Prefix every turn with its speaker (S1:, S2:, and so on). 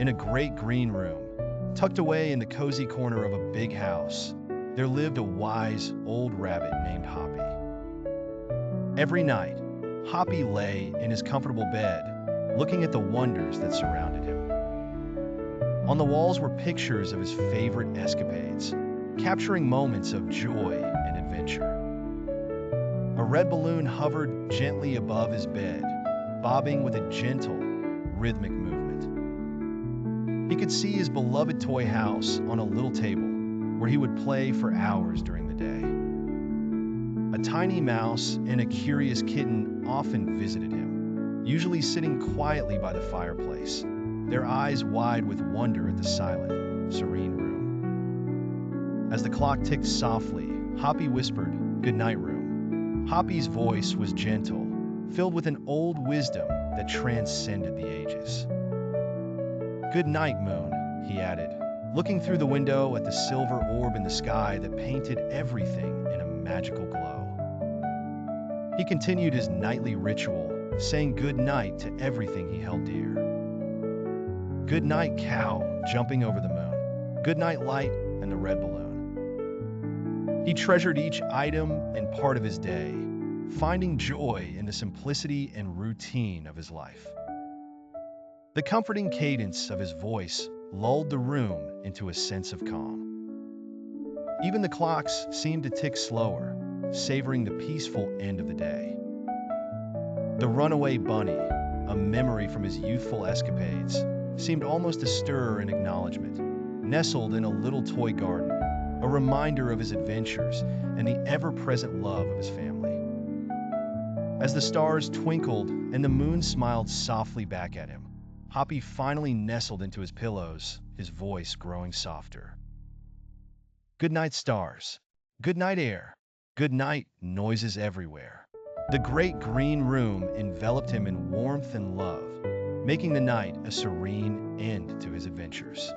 S1: In a great green room, tucked away in the cozy corner of a big house, there lived a wise old rabbit named Hoppy. Every night, Hoppy lay in his comfortable bed, looking at the wonders that surrounded him. On the walls were pictures of his favorite escapades, capturing moments of joy and adventure. A red balloon hovered gently above his bed, bobbing with a gentle, rhythmic movement. He could see his beloved toy house on a little table, where he would play for hours during the day. A tiny mouse and a curious kitten often visited him, usually sitting quietly by the fireplace, their eyes wide with wonder at the silent, serene room. As the clock ticked softly, Hoppy whispered, "Goodnight, room." Hoppy's voice was gentle, filled with an old wisdom that transcended the ages. "Good night, moon," he added, looking through the window at the silver orb in the sky that painted everything in a magical glow. He continued his nightly ritual, saying good night to everything he held dear. Good night, cow, jumping over the moon. Good night, light and the red balloon. He treasured each item and part of his day, finding joy in the simplicity and routine of his life. The comforting cadence of his voice lulled the room into a sense of calm. Even the clocks seemed to tick slower, savoring the peaceful end of the day. The runaway bunny, a memory from his youthful escapades, seemed almost astir in acknowledgement, nestled in a little toy garden, a reminder of his adventures and the ever-present love of his family. As the stars twinkled and the moon smiled softly back at him, Hoppy finally nestled into his pillows, his voice growing softer. Good night, stars. Good night, air. Good night, noises everywhere. The great green room enveloped him in warmth and love, making the night a serene end to his adventures.